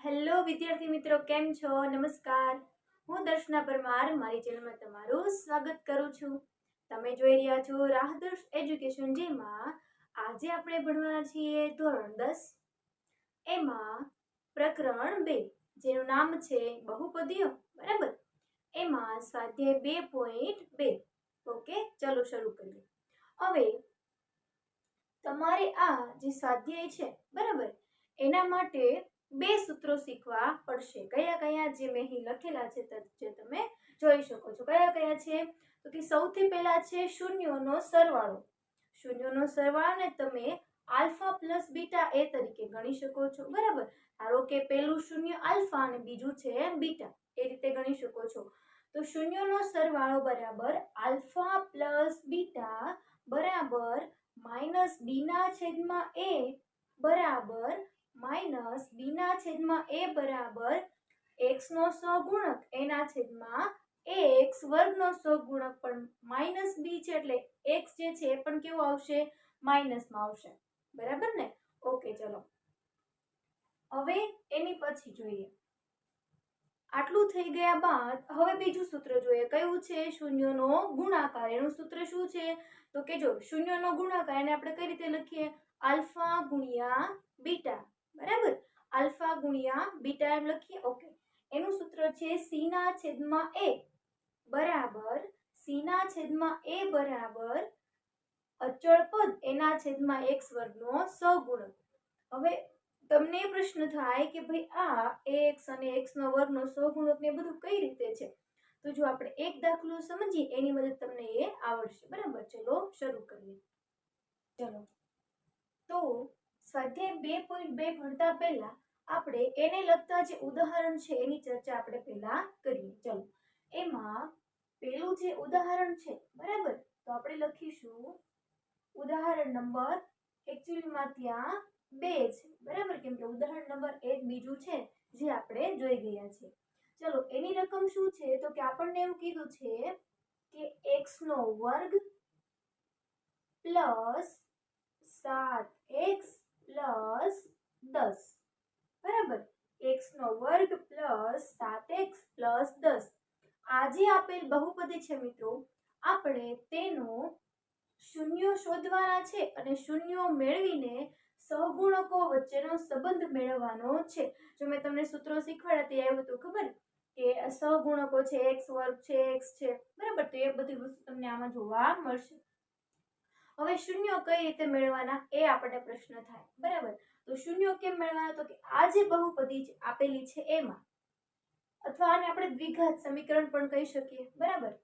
Hello વિદ્યાર્થી મિત્રો, કેમ છો? નમસ્કાર, હું દર્શના પરમાર મારી ચેનલમાં તમારું સ્વાગત કરું છું. તમે જોઈ રહ્યા છો રાહદર્શ એજ્યુકેશન, જેમાં આજે આપણે ભણવાના છીએ ધોરણ 10, એમાં પ્રકરણ 2, જેનું નામ છે બહુપદીઓ. બરાબર, એમાં સ્વાધ્યાય 2.2. ઓકે, ચલો શરૂ કરીએ. હવે તમારે આ જે સ્વાધ્યાય છે, બરાબર, એના માટે બે સૂત્રો શીખવા પડશે. કયા કયા? જે મેં અહીં લખેલા છે, જે તમે જોઈ શકો છો. કયા કયા છે? તો કે સૌથી પહેલા છે શૂન્યોનો સરવાળો. શૂન્યોનો સરવાળાને તમે આલ્ફા પ્લસ બીટા એ તરીકે ગણી શકો છો. બરાબર, ધારો કે પહેલું શૂન્ય આલ્ફા અને બીજું છે બીટા, એ રીતે ગણી શકો છો. તો શૂન્યોનો સરવાળો બરાબર આલ્ફા પ્લસ બીટા બરાબર માઇનસ બીના છેદમાં એ બરાબર માઇનસ બીના છેદમાં એ બરાબર એક્સ નો સહગુણક એના છેદમાં એક્સ વર્ગનો સહગુણક, પણ માઇનસ બી છે એટલે એક્સ જે છે એ પણ કેવું આવશે? માઇનસમાં આવશે. બરાબર ને? ઓકે, ચલો હવે એની પછી જોઈએ. આટલું થઈ ગયા બાદ હવે બીજું સૂત્ર જોઈએ. કયું છે? શૂન્યનો ગુણાકાર. એનું સૂત્ર શું છે? તો કે જો શૂન્યનો ગુણાકાર એને આપણે કઈ રીતે લખીએ? આલ્ફા ગુણ્યા બીટા. બરાબર, આલ્ફા ગુણ્યા બીટા એમ લખીએ. ઓકે, એનું સૂત્ર છે સી ના છેદમાં એ બરાબર સી ના છેદમાં એ બરાબર અચળ પદ એના છેદમાં એક્સ વર્ગનો સહગુણક. હવે તમને પ્રશ્ન થાય કે ભાઈ આ એક્સ અને એક્સ નો વર્ગનો સહગુણક ને બધું કઈ રીતે છે? તો જો આપણે એક દાખલો સમજીએ એની મદદ તમને એ આવડશે. બરાબર, ચલો શરૂ કરીએ. ચલો, તો સ્વાધ્યાય 2.2 ભણતા પહેલા આપણે એને લગતા જે ઉદાહરણ છે એની ચર્ચા આપણે પહેલા કરીએ. ચલો, એમાં પહેલું જે ઉદાહરણ છે, બરાબર, તો આપણે લખીશું ઉદાહરણ નંબર, એકચ્યુઅલીમાં ત્યાં 2 છે. બરાબર, કેમ કે ઉદાહરણ નંબર 1 બીજું છે જે આપણે જોઈ ગયા છે. ચલો, એની રકમ શું છે? તો કે આપણને એવું કીધું છે કે x નો વર્ગ પ્લસ 7x પ્લસ 10. બરાબર, x નો વર્ગ પ્લસ 7x પ્લસ 10. આ જે આપેલ બહુપદી છે મિત્રો, આપણે તેનો શૂન્યો શોધવાના છે અને શૂન્યો મેળવીને સહગુણકો વચ્ચેનો સંબંધ મેળવવાનો છે. જો મેં તમને સૂત્રો શીખવાડ્યા તે આવ્યું હતું, ખબર કે સહગુણકો છે, x વર્ગ છે, x છે. બરાબર, તો એ બધી વસ્તુ તમને આમાં જોવા મળશે. હવે શૂન્યો કઈ રીતે મેળવવાના એ આપણને પ્રશ્ન થાય. બરાબર, તો શૂન્યો કેમ મેળવવાના? તો કે આ જે બહુપદી આપેલી છે એમાં, અથવા આને આપણે દ્વિઘાત સમીકરણ પણ કહી શકીએ. બરાબર,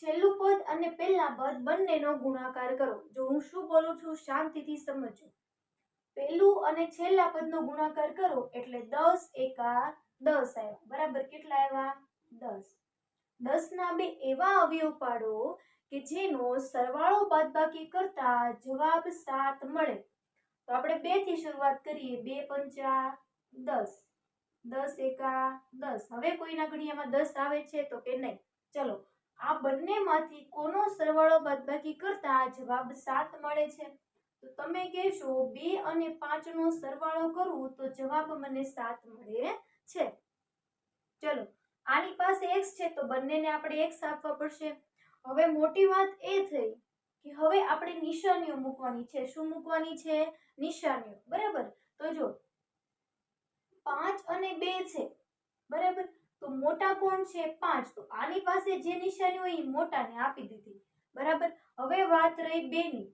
છેલ્લું પદ અને પહેલા પદ બંનેનો ગુણાકાર કરો. જો હું શું બોલું છું શાંતિથી સમજો. પહેલું અને છેલ્લા પદનો ગુણાકાર કરો એટલે 10 એકા 10 આવ્યા. બરાબર, કેટલા આવ્યા? 10. 10 ના બે એવા અવયવ પાડો કે જેનો સરવાળો બાદબાકી કરતા જવાબ 7 મળે. તો આપણે 2 થી શરૂઆત કરીએ. 2 પંચા 10, 10 એકા 10. હવે કોઈના ઘડિયામાં 10 આવે છે તો કે નહીં? ચલો, આ બંનેમાંથી કોનો સરવાળો બાદબાકી કરતા જવાબ 7 મળે છે? તો તમે કહેશો 2 અને 5 નો સરવાળો કરું તો જવાબ મને 7 મળે છે. ચલો, આની પાસે x છે તો બંનેને આપણે x આપવા પડશે. હવે મોટી વાત એ થઈ કે હવે આપણે નિશાનીઓ મૂકવાની છે. શું મૂકવાની છે? નિશાનીઓ. બરાબર, તો જો 5 અને 2 છે, બરાબર, તો મોટા કોણ છે? 5. તો આની પાસે જે નિશાની હોય એ મોટાને આપી દીધી. બરાબર, હવે વાત રહી 2 ની.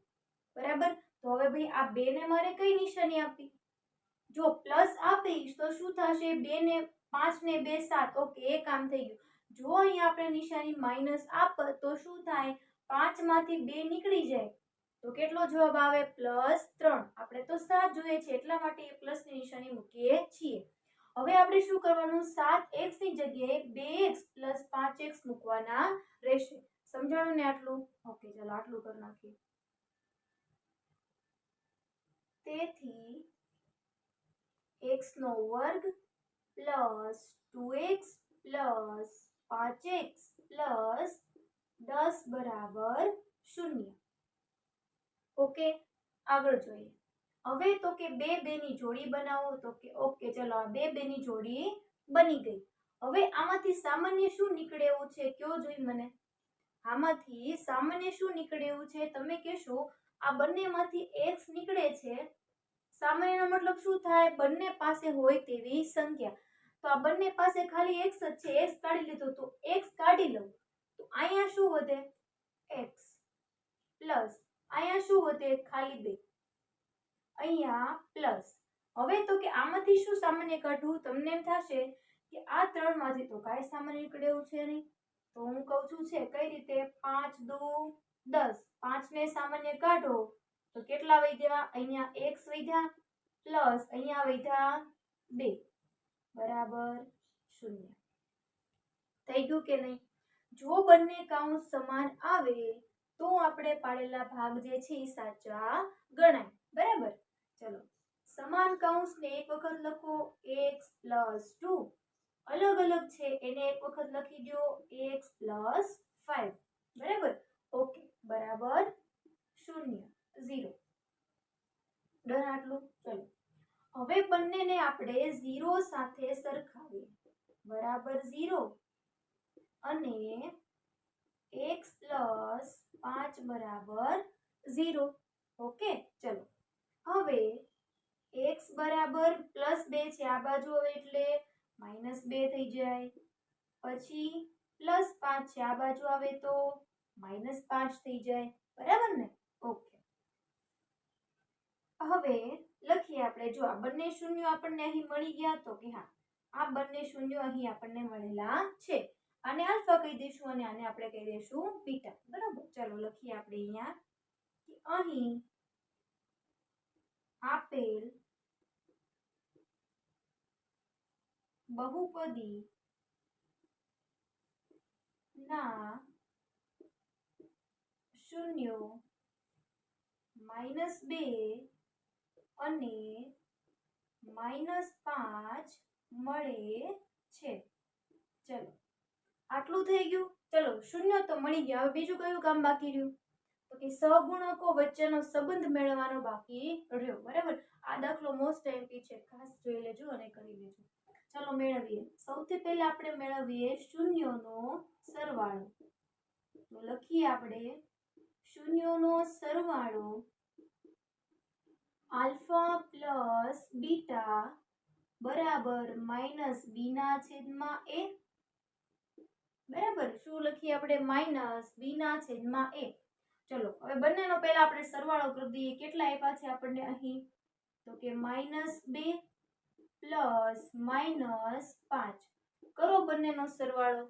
બરાબર, તો હવે ભાઈ આ 2 ને મારે કઈ નિશાની આપી? જો પ્લસ આપીશ તો શું થશે? 2 ને 5 ને 2 7. ઓકે, એ કામ થઈ ગયું. જો અહીંયા આપણે નિશાની માઇનસ આપ તો શું થાય? 5 માંથી 2 નીકળી જાય તો કેટલો જવાબ આવે? +3. આપણે તો 7 જોઈએ છે એટલા માટે એ પ્લસ ની નિશાની મૂકીએ છીએ. હવે આપણે શું કરવાનું? 7x ની જગ્યાએ 2x + 5x મૂકવાના રહેશે. સમજાણું ને આટલું? ઓકે, ચલો આટલું કરી નાખીએ. તેથી x નો વર્ગ plus 2x plus 5x plus 10 બરાબર 0. ઓકે, આગળ જોઈએ. હવે તો કે બે ની જોડી બનાવો, તો કે ઓકે ચલો આ બે ની જોડી બની ગઈ. હવે આમાંથી સામાન્ય શું નીકળે એવું છે કયો જોઈ મને. આમાંથી સામાન્ય શું નીકળે એવું છે તમે કહેશો. આ બંનેમાંથી x નીકળે છે. સામાન્યનો મતલબ શું થાય, બંને પાસે હોય તેવી સંખ્યા. તો આ બંને પાસે ખાલી x જ છે, x કાઢી લીધો તો x કાઢી લઉં તો અહીંયા શું વધે x પ્લસ અહીંયા શું વધે ખાલી 2, અહીંયા પ્લસ. હવે તો કે આમાંથી શું સામાન્ય કાઢવું, તમને એમ થશે કે આ ત્રણમાંથી તો કાંઈ સામાન્ય નીકળે એવું છે નહીં. તો હું કહું છું છે કઈ રીતે, 5 2 10, 5 ને સામાન્ય કાઢો તો કેટલા વધ્યા, અહીંયા x વધ્યા પ્લસ અહીંયા વધ્યા 2 બરાબર 0. થઈ ગયું કે નહીં. જો બંને કૌંસ સમાન આવે તો આપણે પાડેલા ભાગ જે છે એ સાચા ગણાય. બરાબર. ચલો સમાન કૌંસને એક વખત લખો x પ્લસ 2, અલગ અલગ છે એને એક વખત લખી દો x પ્લસ 5. બરાબર. ઓકે બરાબર 0 0. ડન આટલું. ચલો હવે બંનેને આપણે 0 સાથે સરખાવીએ. બરાબર 0 અને x પ્લસ 5 બરાબર 0. ઓકે ચલો હવે x બરાબર પ્લસ 2 છે આ બાજુ હવે એટલે -2 થઈ જાય. પછી પ્લસ 5 છે આ બાજુ આવે તો -5 થઈ જાય. બરાબર ને. ઓકે હવે લખીએ આપણે. જો આ બંને શૂન્યો આપણને અહીં મળી ગયા તો કે હા આ બંને શૂન્યો અહીં આપણને મળેલા છે. આને આલ્ફા કહી દઈશું અને આને આપણે કહી દઈશું બીટા. બરાબર. ચલો લખીએ આપણે અહીંયા કે અહીં આપેલ બહુપદી ના શૂન્યો -2 અને -5 મળે છે. ચલો આટલું થઈ ગયું. ચલો શૂન્ય તો મળી ગયા. હવે બીજું કયું કામ બાકી રહ્યું, તો કે સહગુણકો વચ્ચેનો સંબંધ મેળવવાનો બાકી રહ્યો. બરાબર. આ દાખલો મોસ્ટ એમપી છે, ખાસ જોઈ લેજો અને કરી લેજો. ચાલો મેળવીએ. સૌથી પહેલા આપણે મેળવીએ શૂન્યોનો સરવાળો. તો લખીએ આપણે શૂન્યોનો સરવાળો આલ્ફા પ્લસ બીટા બરાબર -b/a. બરાબર. શું લખીએ આપણે, -b/a. ચલો હવે બંનેનો પહેલા આપણે સરવાળો કરી દઈએ. કેટલા આપ્યા છે આપણને અહીં, તો કે -2 પ્લસ -5. કરો બંનેનો સરવાળો.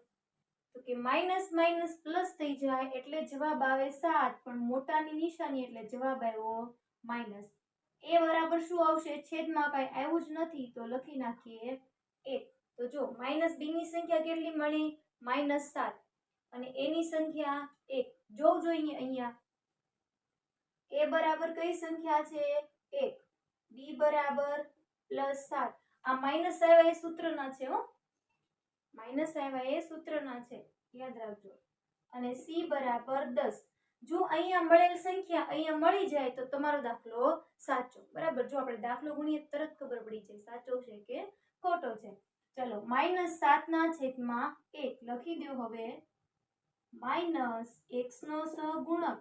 તો કે માઇનસ માઇનસ પ્લસ થઈ જાય એટલે જવાબ આવે 7, પણ મોટાની નિશાની એટલે જવાબ આવ્યો માઇનસ. એ બરાબર શું આવશે, છેદમાં કાંઈ આવ્યું જ નથી તો લખી નાખીએ 1. તો જો માઇનસ બી ની સંખ્યા કેટલી મળી, -7 અને એ ની સંખ્યા 1. જોવું જોઈએ અહીંયા એ બરાબર કઈ સંખ્યા છે 1, બી બરાબર +7. આ માઇનસ આવ્યા એ સૂત્રના છે હો, માઇનસ આવ્યા એ સૂત્રના છે, યાદ રાખજો. અને સી બરાબર 10. જો અહીંયા મળેલ સંખ્યા અહીંયા મળી જાય તો તમારો દાખલો સાચો. બરાબર. જો આપણે દાખલો ગણીએ તરત ખબર પડી જાય સાચો છે કે ખોટો છે. ચલો -7/1 લખી દો. હવે -x નો સહગુણક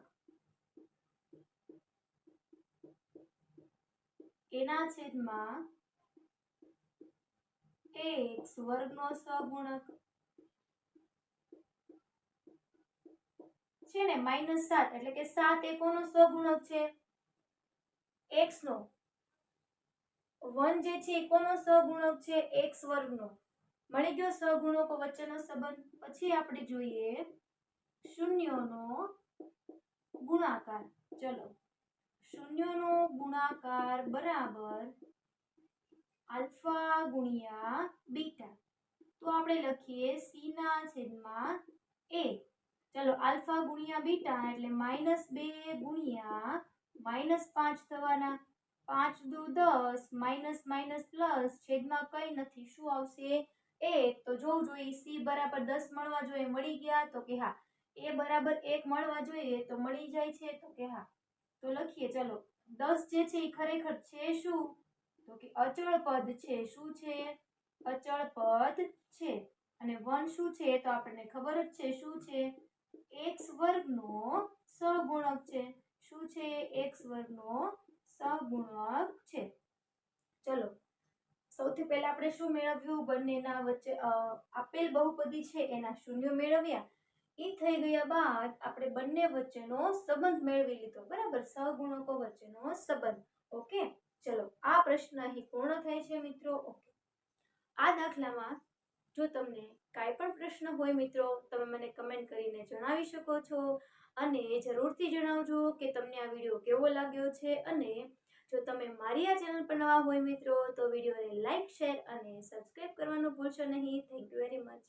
એના છેદમાં x વર્ગનો સહગુણક છે ને -7 એટલે કે 7 એ કોનો સહગુણક છે, x નો. 1 જે છે એ કોનો સહગુણક છે, x વર્ગનો. મળી ગયો સહગુણકો વચ્ચેનો સંબંધ. પછી આપણે જોઈએ શૂન્યોનો ગુણાકાર. ચલો શૂન્યોનો ગુણાકાર બરાબર આલ્ફા ગુણ્યા બીટા. તો આપણે લખીએ સી ના છેદમાં a. ચલો આલ્ફા ગુણ્યા બીટા એટલે -2 ગુણ્યા -5 થવાના. 5 દુ 10, માઇનસ માઇનસ પ્લસ, છેદમાં કઈ નથી, શું આવશે 1. તો જોવું જોઈએ સી બરાબર 10 મળવા જોઈએ, મળી ગયા તો કે હા. એ બરાબર 1 મળવા જોઈએ તો મળી જાય છે તો કે હા. તો લખીએ ચલો 10 જે છે એ ખરેખર છે શું? તો કે અચળ પદ છે. શું છે? અચળ પદ છે. અને 1 શું છે? તો આપણને ખબર જ છે શું છે? x વર્ગનો સહગુણક છે. શું છે? x વર્ગનો સહગુણક છે. ચલો, સૌથી પહેલા આપણે શું મેળવ્યું? બંનેના વચ્ચે આપેલ બહુપદી છે એના શૂન્યો મેળવ્યા. એ થઈ ગયા બાદ આપણે બંને વચ્ચેનો સંબંધ મેળવી લીધો. બરાબર, સહગુણકો વચ્ચેનો સંબંધ. ઓકે, ચલો આ પ્રશ્ન અહીં પૂર્ણ થાય છે મિત્રો. ઓકે, આ દાખલામાં જો તમને કાંઈ પણ પ્રશ્ન હોય મિત્રો, તમે મને કમેન્ટ કરીને જણાવી શકો છો. અને જરૂરથી જણાવજો કે તમને આ વિડીયો કેવો લાગ્યો છે. અને જો તમે મારી આ ચેનલ પર નવા હોય મિત્રો, તો વિડીયોને લાઈક, શેર અને સબસ્ક્રાઈબ કરવાનું ભૂલશો નહીં. Thank you very much.